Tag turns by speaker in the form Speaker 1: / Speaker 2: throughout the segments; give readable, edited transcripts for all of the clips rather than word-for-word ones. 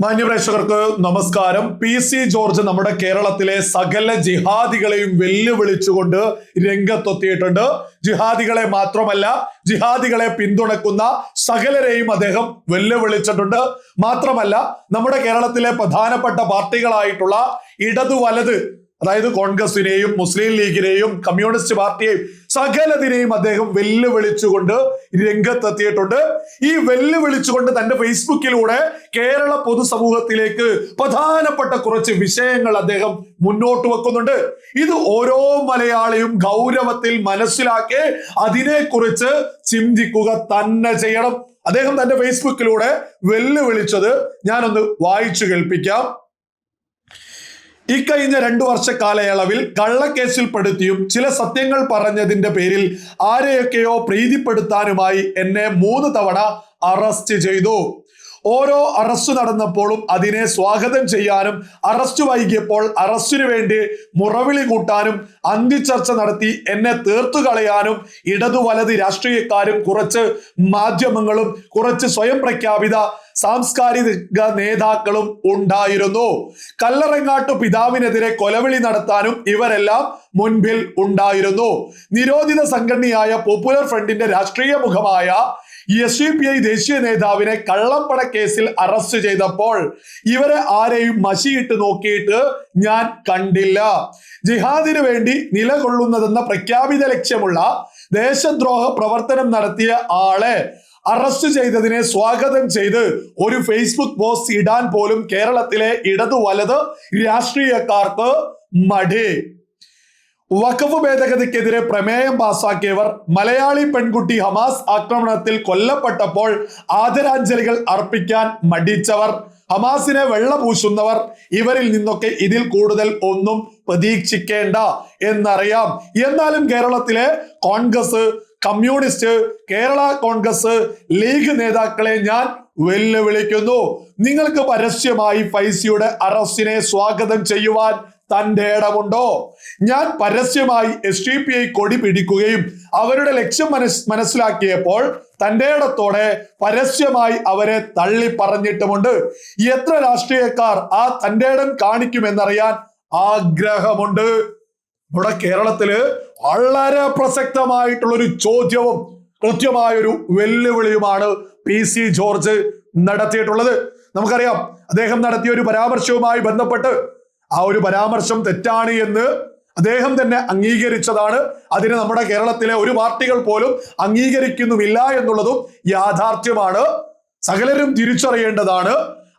Speaker 1: മാന്യപ്രേക്ഷകർക്ക് നമസ്കാരം. PC George നമ്മുടെ കേരളത്തിലെ സകല ജിഹാദികളെയും വെല്ലുവിളിച്ചുകൊണ്ട് രംഗത്തെത്തിയിട്ടുണ്ട്. ജിഹാദികളെ മാത്രമല്ല, ജിഹാദികളെ പിന്തുണക്കുന്ന സകലരെയും അദ്ദേഹം വെല്ലുവിളിച്ചിട്ടുണ്ട്. മാത്രമല്ല, നമ്മുടെ കേരളത്തിലെ പ്രധാനപ്പെട്ട പാർട്ടികളായിട്ടുള്ള ഇടതു വലത്, അതായത് കോൺഗ്രസിനെയും മുസ്ലിം ലീഗിനെയും കമ്മ്യൂണിസ്റ്റ് പാർട്ടിയെയും സകലതിനെയും അദ്ദേഹം വെല്ലുവിളിച്ചുകൊണ്ട് രംഗത്തെത്തിയിട്ടുണ്ട്. ഈ വെല്ലുവിളിച്ചുകൊണ്ട് തന്റെ ഫേസ്ബുക്കിലൂടെ കേരള പൊതുസമൂഹത്തിലേക്ക് പ്രധാനപ്പെട്ട കുറച്ച് വിഷയങ്ങൾ അദ്ദേഹം മുന്നോട്ട് വെക്കുന്നുണ്ട്. ഇത് ഓരോ മലയാളിയും ഗൗരവത്തിൽ മനസ്സിലാക്കി അതിനെക്കുറിച്ച് ചിന്തിക്കുക തന്നെ ചെയ്യണം. അദ്ദേഹം തന്റെ ഫേസ്ബുക്കിലൂടെ വെല്ലുവിളിച്ചത് ഞാനൊന്ന് വായിച്ചു കേൾപ്പിക്കാം. ഇക്കഴിഞ്ഞ 2 വർഷ കാലയളവിൽ കള്ളക്കേസിൽ പെടുത്തിയും ചില സത്യങ്ങൾ പറഞ്ഞതിന്റെ പേരിൽ ആരെയൊക്കെയോ പ്രീതിപ്പെടുത്താനുമായി എന്നെ 3 തവണ അറസ്റ്റ് ചെയ്തു. ഓരോ അറസ്റ്റ് നടന്നപ്പോഴും അതിനെ സ്വാഗതം ചെയ്യാനും അറസ്റ്റ് വൈകിയപ്പോൾ അറസ്റ്റിനു വേണ്ടി മുറവിളി കൂട്ടാനും അന്തിച്ചർച്ച നടത്തി എന്നെ തീർത്തു കളയാനും ഇടതു വലത് രാഷ്ട്രീയക്കാരും കുറച്ച് മാധ്യമങ്ങളും കുറച്ച് സ്വയം പ്രഖ്യാപിത സാംസ്കാരിക നേതാക്കളും ഉണ്ടായിരുന്നു. കല്ലറങ്ങാട്ടു പിതാവിനെതിരെ കൊലവിളി നടത്താനും ഇവരെല്ലാം മുൻപിൽ ഉണ്ടായിരുന്നു. നിരോധിത സംഘടനയായ പോപ്പുലർ ഫ്രണ്ടിന്റെ രാഷ്ട്രീയ മുഖമായ SDPI ദേശീയ നേതാവിനെ കള്ളപ്പണ കേസിൽ അറസ്റ്റ് ചെയ്തപ്പോൾ ഇവരെ ആരെയും മഷിയിട്ട് നോക്കിയിട്ട് ഞാൻ കണ്ടില്ല. ജിഹാദിനു വേണ്ടി നിലകൊള്ളുന്നതെന്ന പ്രഖ്യാപിത ലക്ഷ്യമുള്ള ദേശദ്രോഹ പ്രവർത്തനം നടത്തിയ ആളെ അറസ്റ്റ് ചെയ്തതിനെ സ്വാഗതം ചെയ്ത് ഒരു ഫേസ്ബുക്ക് പോസ്റ്റ് ഇടാൻ പോലും കേരളത്തിലെ ഇടതു വലത് രാഷ്ട്രീയക്കാർക്ക് മടി. വഖഫ് ഭേദഗതിക്കെതിരെ പ്രമേയം പാസാക്കിയവർ മലയാളി പെൺകുട്ടി ഹമാസ് ആക്രമണത്തിൽ കൊല്ലപ്പെട്ടപ്പോൾ ആദരാഞ്ജലികൾ അർപ്പിക്കാൻ മടിച്ചവർ, ഹമാസിനെ വെള്ളപൂശുന്നവർ, ഇവരിൽ നിന്നൊക്കെ ഇതിൽ കൂടുതൽ ഒന്നും പ്രതീക്ഷിക്കേണ്ട എന്നറിയാം. എന്നാലും കേരളത്തിലെ കോൺഗ്രസ്, കമ്മ്യൂണിസ്റ്റ്, കേരള കോൺഗ്രസ്, ലീഗ് നേതാക്കളെ ഞാൻ വെല്ലുവിളിക്കുന്നു. നിങ്ങൾക്ക് പരസ്യമായി ഫൈസിയുടെ അറസ്റ്റിനെ സ്വാഗതം ചെയ്യുവാൻ തന്റെ ഇടമുണ്ടോ? ഞാൻ പരസ്യമായി SDPI കൊടി പിടിക്കുകയും അവരുടെ ലക്ഷ്യം മനസ്സിലാക്കിയപ്പോൾ തന്റെ ഇടത്തോടെ പരസ്യമായി അവരെ തള്ളി പറഞ്ഞിട്ടുമുണ്ട്. എത്ര രാഷ്ട്രീയക്കാർ ആ തന്റെ ഇടം കാണിക്കുമെന്നറിയാൻ ആഗ്രഹമുണ്ട്. ഇവിടെ കേരളത്തില് വളരെ പ്രസക്തമായിട്ടുള്ളൊരു ചോദ്യവും കൃത്യമായൊരു വെല്ലുവിളിയുമാണ് PC ജോർജ് നടത്തിയിട്ടുള്ളത്. നമുക്കറിയാം, അദ്ദേഹം നടത്തിയ ഒരു പരാമർശവുമായി ബന്ധപ്പെട്ട് ആ ഒരു പരാമർശം തെറ്റാണ് എന്ന് അദ്ദേഹം തന്നെ അംഗീകരിച്ചതാണ്. അതിന് നമ്മുടെ കേരളത്തിലെ ഒരു പാർട്ടികൾ പോലും അംഗീകരിക്കുന്നുമില്ല എന്നുള്ളതും യാഥാർത്ഥ്യമാണ്. സകലരും തിരിച്ചറിയേണ്ടതാണ്.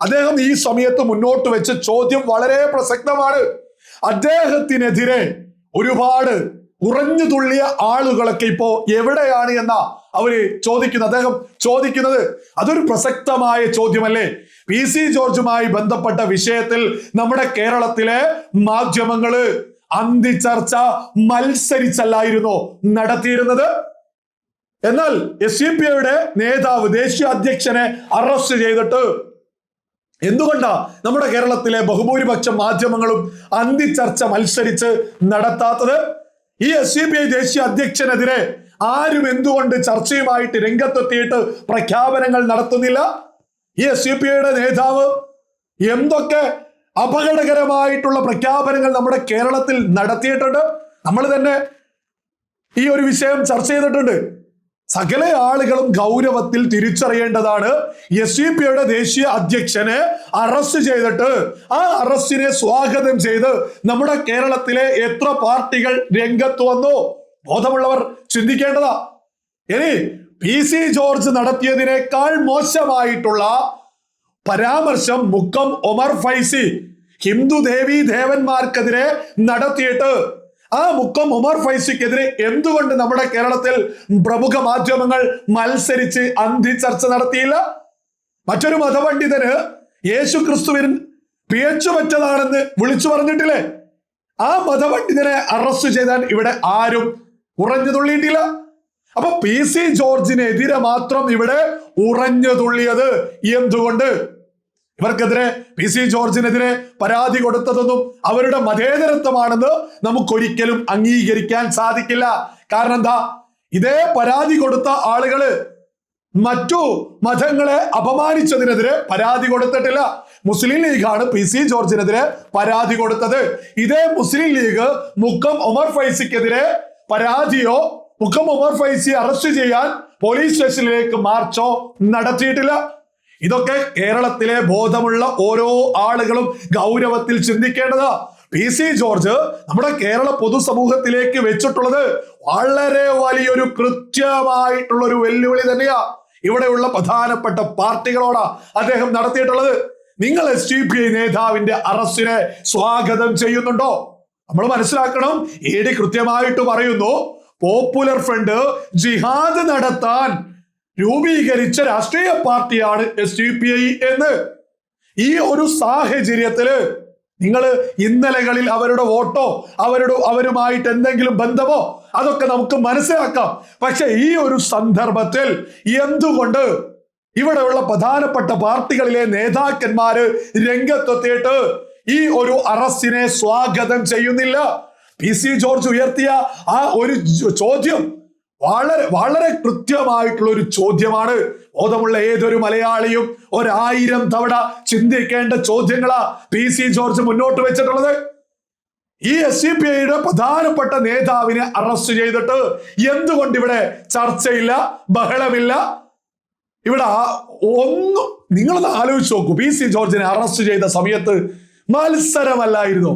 Speaker 1: അദ്ദേഹം ഈ സമയത്ത് മുന്നോട്ട് വെച്ച ചോദ്യം വളരെ പ്രസക്തമാണ്. അദ്ദേഹത്തിനെതിരെ ഒരുപാട് ഉറഞ്ഞു തുള്ളിയ ആളുകളൊക്കെ ഇപ്പോ എവിടെയാണ് എന്നാ അവര് ചോദിക്കുന്നത്. അദ്ദേഹം ചോദിക്കുന്നത് അതൊരു പ്രസക്തമായ ചോദ്യമല്ലേ? PC ജോർജുമായി ബന്ധപ്പെട്ട വിഷയത്തിൽ നമ്മുടെ കേരളത്തിലെ മാധ്യമങ്ങള് അന്തിച്ചർച്ച മത്സരിച്ചല്ലായിരുന്നോ നടത്തിയിരുന്നത്? എന്നാൽ SDPIയുടെ നേതാവ്, ദേശീയ അധ്യക്ഷനെ അറസ്റ്റ് ചെയ്തിട്ട് എന്തുകൊണ്ടാ നമ്മുടെ കേരളത്തിലെ ബഹുഭൂരിപക്ഷം മാധ്യമങ്ങളും അന്തിച്ചർച്ച മത്സരിച്ച് നടത്താത്തത്? ഈ SDPI ദേശീയ അധ്യക്ഷനെതിരെ ആരും എന്തുകൊണ്ട് ചർച്ചയുമായിട്ട് രംഗത്തെത്തിയിട്ട് പ്രഖ്യാപനങ്ങൾ നടത്തുന്നില്ല? ഈ SDPIയുടെ നേതാവ് എന്തൊക്കെ അപകടകരമായിട്ടുള്ള പ്രഖ്യാപനങ്ങൾ നമ്മുടെ കേരളത്തിൽ നടത്തിയിട്ടുണ്ട്. നമ്മൾ തന്നെ ഈ ഒരു വിഷയം ചർച്ച ചെയ്തിട്ടുണ്ട്. സകല ആളുകളും ഗൗരവത്തിൽ തിരിച്ചറിയേണ്ടതാണ്. SDPIയുടെ ദേശീയ അധ്യക്ഷനെ അറസ്റ്റ് ചെയ്തിട്ട് ആ അറസ്റ്റിനെ സ്വാഗതം ചെയ്ത് നമ്മുടെ കേരളത്തിലെ എത്ര പാർട്ടികൾ രംഗത്ത് വന്നു? ബോധമുള്ളവർ ചിന്തിക്കേണ്ടതാ. ഇനി PC ജോർജ് നടത്തിയതിനേക്കാൾ മോശമായിട്ടുള്ള പരാമർശം മുക്കം ഒമർ ഫൈസി ഹിന്ദു ദേവീ ദേവന്മാർക്കെതിരെ നടത്തിയിട്ട് ആ മുക്കം ഉമർ ഫൈസിക്കെതിരെ എന്തുകൊണ്ട് നമ്മുടെ കേരളത്തിൽ പ്രമുഖ മാധ്യമങ്ങൾ മത്സരിച്ച് അന്തിച്ചർച്ച നടത്തിയില്ല? മറ്റൊരു മതപണ്ഡിതന് യേശു ക്രിസ്തുവിൻ പിഴച്ചുപറ്റതാണെന്ന് വിളിച്ചു പറഞ്ഞിട്ടില്ലേ? ആ മതപണ്ഡിതനെ അറസ്റ്റ് ചെയ്താൽ ഇവിടെ ആരും ഉറഞ്ഞു തുള്ളിയിട്ടില്ല. അപ്പൊ PC ജോർജിനെതിരെ മാത്രം ഇവിടെ ഉറഞ്ഞു തുള്ളിയത് എന്തുകൊണ്ട്? ഇവർക്കെതിരെ PC ജോർജിനെതിരെ പരാതി കൊടുത്തതൊന്നും അവരുടെ മതേതരത്വമാണെന്ന് നമുക്കൊരിക്കലും അംഗീകരിക്കാൻ സാധിക്കില്ല. കാരണം എന്താ? ഇതേ പരാതി കൊടുത്ത ആളുകള് മറ്റു മതങ്ങളെ അപമാനിച്ചതിനെതിരെ പരാതി കൊടുത്തിട്ടില്ല. മുസ്ലിം ലീഗാണ് PC ജോർജിനെതിരെ പരാതി കൊടുത്തത്. ഇതേ മുസ്ലിം ലീഗ് മുക്കം ഉമർ ഫൈസിക്കെതിരെ പരാതിയോ മുക്കം ഉമർ ഫൈസി അറസ്റ്റ് ചെയ്യാൻ പോലീസ് സ്റ്റേഷനിലേക്ക് മാർച്ചോ നടത്തിയിട്ടില്ല. ഇതൊക്കെ കേരളത്തിലെ ബോധമുള്ള ഓരോ ആളുകളും ഗൗരവത്തിൽ ചിന്തിക്കേണ്ടതാ. PC ജോർജ് നമ്മുടെ കേരള പൊതുസമൂഹത്തിലേക്ക് വെച്ചിട്ടുള്ളത് വളരെ വലിയൊരു കൃത്യമായിട്ടുള്ള ഒരു വെല്ലുവിളി തന്നെയാ. ഇവിടെയുള്ള പ്രധാനപ്പെട്ട പാർട്ടികളോടാ അദ്ദേഹം നടത്തിയിട്ടുള്ളത്. നിങ്ങൾ SDPI നേതാവിന്റെ അറസ്റ്റിനെ സ്വാഗതം ചെയ്യുന്നുണ്ടോ? നമ്മൾ മനസ്സിലാക്കണം, ED കൃത്യമായിട്ട് പറയുന്നു, പോപ്പുലർ ഫ്രണ്ട് ജിഹാദ് നടത്താൻ രൂപീകരിച്ച രാഷ്ട്രീയ പാർട്ടിയാണ് SDPI എന്ന്. ഈ ഒരു സാഹചര്യത്തില് നിങ്ങൾ ഇന്നലകളിൽ അവരുടെ വോട്ടോ അവരുമായിട്ട് എന്തെങ്കിലും ബന്ധമോ അതൊക്കെ നമുക്ക് മനസ്സിലാക്കാം. പക്ഷെ ഈ ഒരു സന്ദർഭത്തിൽ എന്തുകൊണ്ട് ഇവിടെയുള്ള പ്രധാനപ്പെട്ട പാർട്ടികളിലെ നേതാക്കന്മാര് രംഗത്തെത്തിയിട്ട് ഈ ഒരു അറസ്റ്റിനെ സ്വാഗതം ചെയ്യുന്നില്ല? PC ജോർജ് ഉയർത്തിയ ആ ഒരു ചോദ്യം വളരെ വളരെ കൃത്യമായിട്ടുള്ള ഒരു ചോദ്യമാണ്. ബോധമുള്ള ഏതൊരു മലയാളിയും 1000 തവണ ചിന്തിക്കേണ്ട ചോദ്യങ്ങളാ PC ജോർജ് മുന്നോട്ട് വെച്ചിട്ടുള്ളത്. ഈ SDPIയുടെ പ്രധാനപ്പെട്ട നേതാവിനെ അറസ്റ്റ് ചെയ്തിട്ട് എന്തുകൊണ്ട് ഇവിടെ ചർച്ചയില്ല, ബഹളമില്ല? ഇവിടെ ഒന്നും നിങ്ങളൊന്ന് ആലോചിച്ച് നോക്കൂ. PC ജോർജിനെ അറസ്റ്റ് ചെയ്ത സമയത്ത് മത്സരമല്ലായിരുന്നു.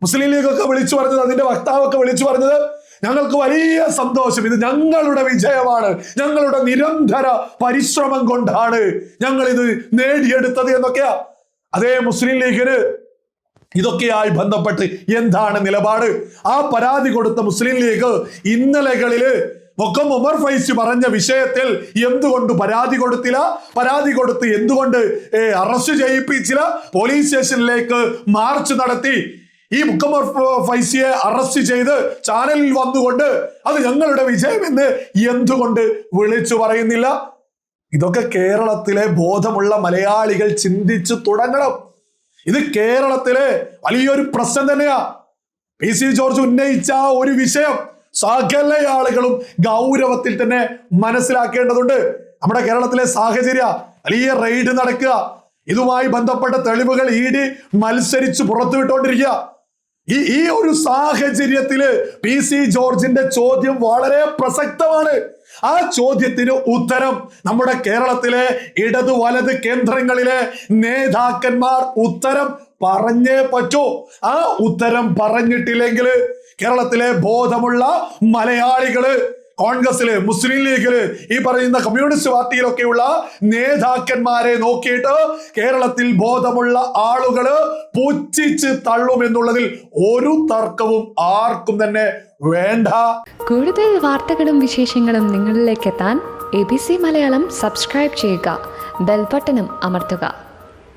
Speaker 1: മുസ്ലിം ലീഗൊക്കെ വിളിച്ചു പറഞ്ഞത്, അതിന്റെ വക്താവൊക്കെ വിളിച്ചു പറഞ്ഞത്, ഞങ്ങൾക്ക് വലിയ സന്തോഷം, ഇത് ഞങ്ങളുടെ വിജയമാണ്, ഞങ്ങളുടെ നിരന്തര പരിശ്രമം കൊണ്ടാണ് ഞങ്ങൾ ഇത് നേടിയെടുത്തത് എന്നൊക്കെയാ. അതേ മുസ്ലിം ലീഗിന് ഇതൊക്കെയായി ബന്ധപ്പെട്ട് എന്താണ് നിലപാട്? ആ പരാതി കൊടുത്ത മുസ്ലിം ലീഗ് ഇന്നലകളില് മുക്കം ഉമർ ഫൈസി പറഞ്ഞ വിഷയത്തിൽ എന്തുകൊണ്ട് പരാതി കൊടുത്തില്ല? പരാതി കൊടുത്ത് എന്തുകൊണ്ട് അറസ്റ്റ് ചെയ്യിപ്പിച്ചില്ല? പോലീസ് സ്റ്റേഷനിലേക്ക് മാർച്ച് നടത്തി ഈ മുക്കം ഫൈസിയെ അറസ്റ്റ് ചെയ്ത് ചാനലിൽ വന്നുകൊണ്ട് അത് ഞങ്ങളുടെ വിജയമെന്ന് എന്തുകൊണ്ട് വിളിച്ചു പറയുന്നില്ല? ഇതൊക്കെ കേരളത്തിലെ ബോധമുള്ള മലയാളികൾ ചിന്തിച്ചു തുടങ്ങണം. ഇത് കേരളത്തിലെ വലിയൊരു പ്രശ്നം തന്നെയാ. PC ജോർജ് ഉന്നയിച്ച ഒരു വിഷയം സകല ആളുകളും ഗൗരവത്തിൽ തന്നെ മനസ്സിലാക്കേണ്ടതുണ്ട്. നമ്മുടെ കേരളത്തിലെ സാഹചര്യ വലിയ റെയ്ഡ് നടക്കുക, ഇതുമായി ബന്ധപ്പെട്ട തെളിവുകൾ ED മത്സരിച്ച് പുറത്തുവിട്ടുകൊണ്ടിരിക്കുക. ഈ ഒരു സാഹചര്യത്തില് PC ജോർജിന്റെ ചോദ്യം വളരെ പ്രസക്തമാണ്. ആ ചോദ്യത്തിന് ഉത്തരം നമ്മുടെ കേരളത്തിലെ ഇടതു വലത് കേന്ദ്രങ്ങളിലെ നേതാക്കന്മാർ ഉത്തരം പറഞ്ഞേ പറ്റൂ. ആ ഉത്തരം പറഞ്ഞിട്ടില്ലെങ്കിൽ കേരളത്തിലെ ബോധമുള്ള മലയാളികള്, കോൺഗ്രസില്, മുസ്ലിം ലീഗില്, ഈ പറയുന്ന കമ്മ്യൂണിസ്റ്റ് പാർട്ടിയിലൊക്കെയുള്ള നേതാക്കന്മാരെ നോക്കിയിട്ട് കേരളത്തിൽ ബോധമുള്ള ആളുകള് പുച്ഛിച്ച് തള്ളുമെന്നുള്ളതിൽ ഒരു തർക്കവും ആർക്കും തന്നെ വേണ്ട.
Speaker 2: കൂടുതൽ വാർത്തകളും വിശേഷങ്ങളും നിങ്ങളിലേക്ക് എത്താൻ ABC മലയാളം സബ്സ്ക്രൈബ് ചെയ്യുക, ബെൽ ബട്ടണും അമർത്തുക.